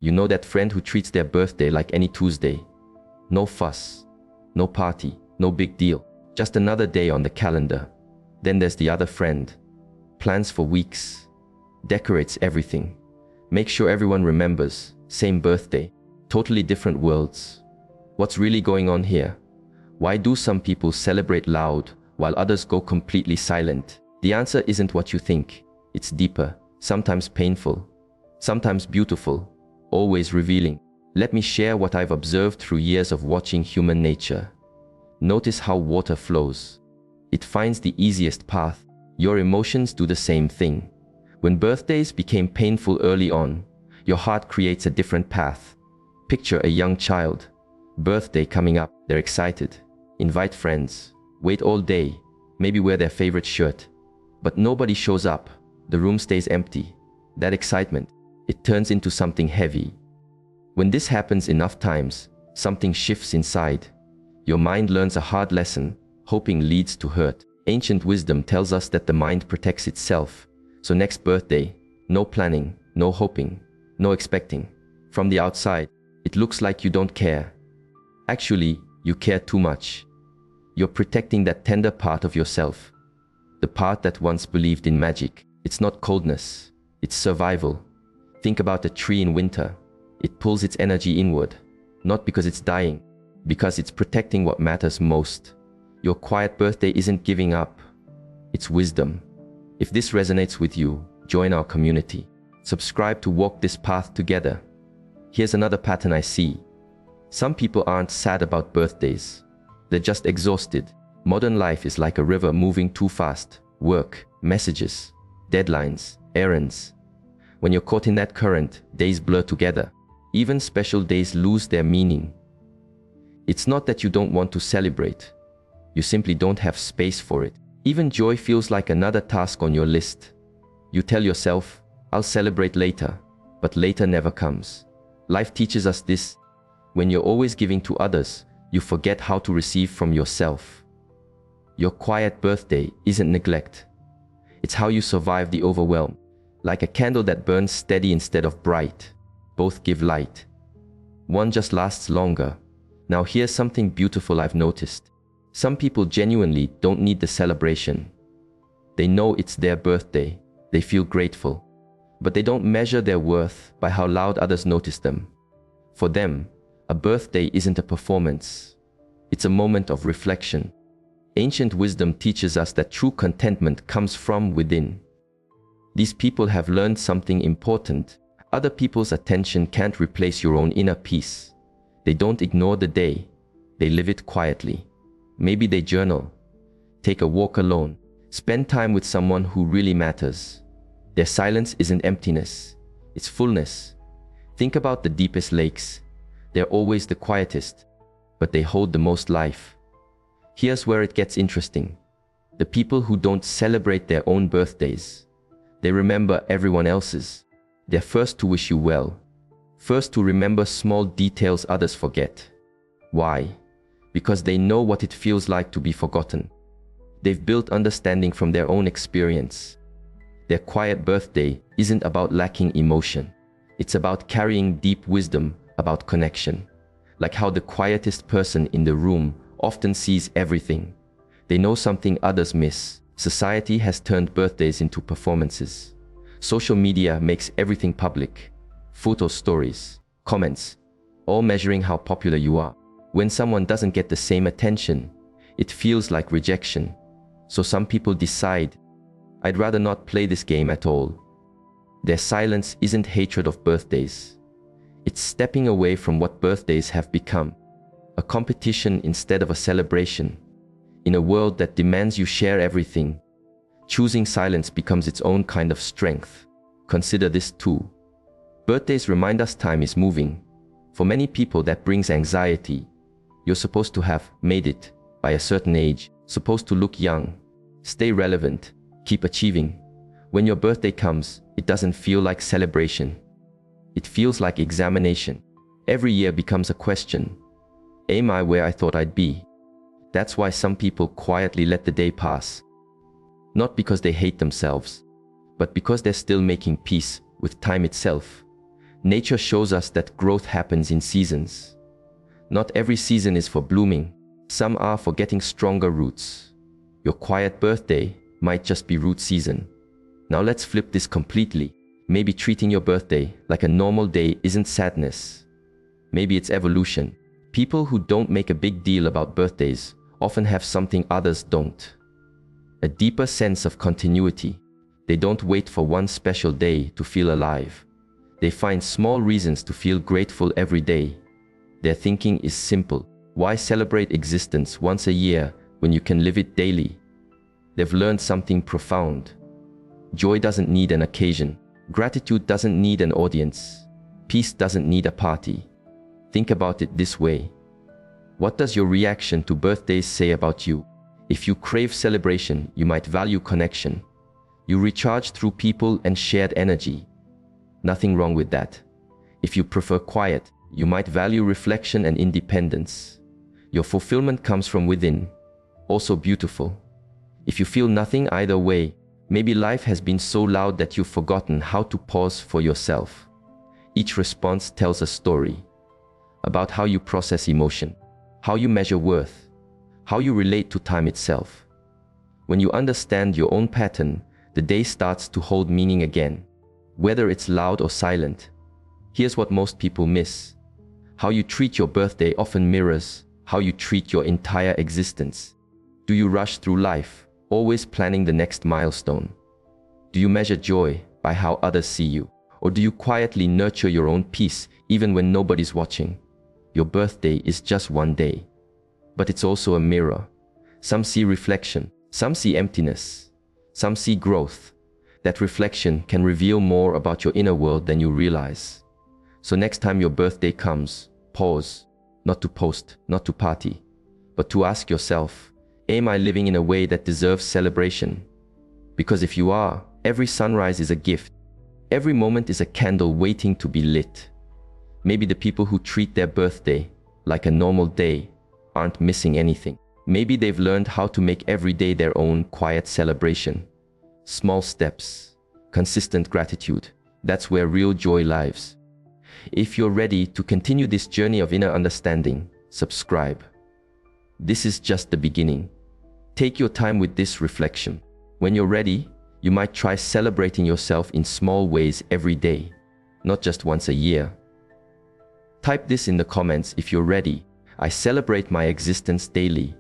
You know that friend who treats their birthday like any Tuesday. No fuss, no party, no big deal. Just another day on the calendar. Then there's the other friend. Plans for weeks. Decorates everything. Makes sure everyone remembers. Same birthday. Totally different worlds. What's really going on here? Why do some people celebrate loud while others go completely silent? The answer isn't what you think. It's deeper, sometimes painful, sometimes beautiful, always revealing. Let me share what I've observed through years of watching human nature. Notice how water flows. It finds the easiest path. Your emotions do the same thing. When birthdays became painful early on, your heart creates a different path. Picture a young child. Birthday coming up, they're excited. Invite friends. Wait all day. Maybe wear their favorite shirt. But nobody shows up. The room stays empty. That excitement, it turns into something heavy. When this happens enough times, something shifts inside. Your mind learns a hard lesson. Hoping leads to hurt. Ancient wisdom tells us that the mind protects itself. So next birthday, no planning, no hoping, no expecting. From the outside, it looks like you don't care. Actually, you care too much. You're protecting that tender part of yourself. The part that once believed in magic. It's not coldness, it's survival. Think about a tree in winter. It pulls its energy inward, not because it's dying, because it's protecting what matters most. Your quiet birthday isn't giving up, it's wisdom. If this resonates with you, join our community. Subscribe to walk this path together. Here's another pattern I see. Some people aren't sad about birthdays. They're just exhausted. Modern life is like a river moving too fast. Work, messages, deadlines, errands. When you're caught in that current, days blur together. Even special days lose their meaning. It's not that you don't want to celebrate. You simply don't have space for it. Even joy feels like another task on your list. You tell yourself, I'll celebrate later, but later never comes. Life teaches us this. When you're always giving to others, you forget how to receive from yourself. Your quiet birthday isn't neglect. It's how you survive the overwhelm. Like a candle that burns steady instead of bright. Both give light. One just lasts longer. Now here's something beautiful I've noticed. Some people genuinely don't need the celebration. They know it's their birthday. They feel grateful. But they don't measure their worth by how loud others notice them. For them, a birthday isn't a performance. It's a moment of reflection. Ancient wisdom teaches us that true contentment comes from within. These people have learned something important. Other people's attention can't replace your own inner peace. They don't ignore the day. They live it quietly. Maybe they journal, take a walk alone, spend time with someone who really matters. Their silence isn't emptiness, it's fullness. Think about the deepest lakes. They're always the quietest, but they hold the most life. Here's where it gets interesting. The people who don't celebrate their own birthdays, they remember everyone else's. They're first to wish you well, first to remember small details others forget. Why? Because they know what it feels like to be forgotten. They've built understanding from their own experience. Their quiet birthday isn't about lacking emotion. It's about carrying deep wisdom about connection. Like how the quietest person in the room often sees everything. They know something others miss. Society has turned birthdays into performances. Social media makes everything public. Photos, stories, comments, all measuring how popular you are. When someone doesn't get the same attention, it feels like rejection. So some people decide, I'd rather not play this game at all. Their silence isn't hatred of birthdays. It's stepping away from what birthdays have become. A competition instead of a celebration. In a world that demands you share everything, choosing silence becomes its own kind of strength. Consider this too. Birthdays remind us time is moving. For many people that brings anxiety. You're supposed to have made it by a certain age, supposed to look young, stay relevant, keep achieving. When your birthday comes, it doesn't feel like celebration. It feels like examination. Every year becomes a question. Am I where I thought I'd be? That's why some people quietly let the day pass. Not because they hate themselves, but because they're still making peace with time itself. Nature shows us that growth happens in seasons. Not every season is for blooming. Some are for getting stronger roots. Your quiet birthday might just be root season. Now let's flip this completely. Maybe treating your birthday like a normal day isn't sadness. Maybe it's evolution. People who don't make a big deal about birthdays often have something others don't. A deeper sense of continuity. They don't wait for one special day to feel alive. They find small reasons to feel grateful every day. Their thinking is simple. Why celebrate existence once a year when you can live it daily? They've learned something profound. Joy doesn't need an occasion. Gratitude doesn't need an audience. Peace doesn't need a party. Think about it this way. What does your reaction to birthdays say about you? If you crave celebration, you might value connection. You recharge through people and shared energy. Nothing wrong with that. If you prefer quiet, you might value reflection and independence. Your fulfillment comes from within. Also beautiful. If you feel nothing either way, maybe life has been so loud that you've forgotten how to pause for yourself. Each response tells a story about how you process emotion, how you measure worth, how you relate to time itself. When you understand your own pattern, the day starts to hold meaning again, whether it's loud or silent. Here's what most people miss. How you treat your birthday often mirrors how you treat your entire existence. Do you rush through life, always planning the next milestone? Do you measure joy by how others see you? Or do you quietly nurture your own peace even when nobody's watching? Your birthday is just one day, but it's also a mirror. Some see reflection, some see emptiness, some see growth. That reflection can reveal more about your inner world than you realize. So next time your birthday comes, pause, not to post, not to party, but to ask yourself, am I living in a way that deserves celebration? Because if you are, every sunrise is a gift. Every moment is a candle waiting to be lit. Maybe the people who treat their birthday like a normal day aren't missing anything. Maybe they've learned how to make every day their own quiet celebration. Small steps, consistent gratitude. That's where real joy lives. If you're ready to continue this journey of inner understanding, subscribe. This is just the beginning. Take your time with this reflection. When you're ready, you might try celebrating yourself in small ways every day, not just once a year. Type this in the comments if you're ready. I celebrate my existence daily.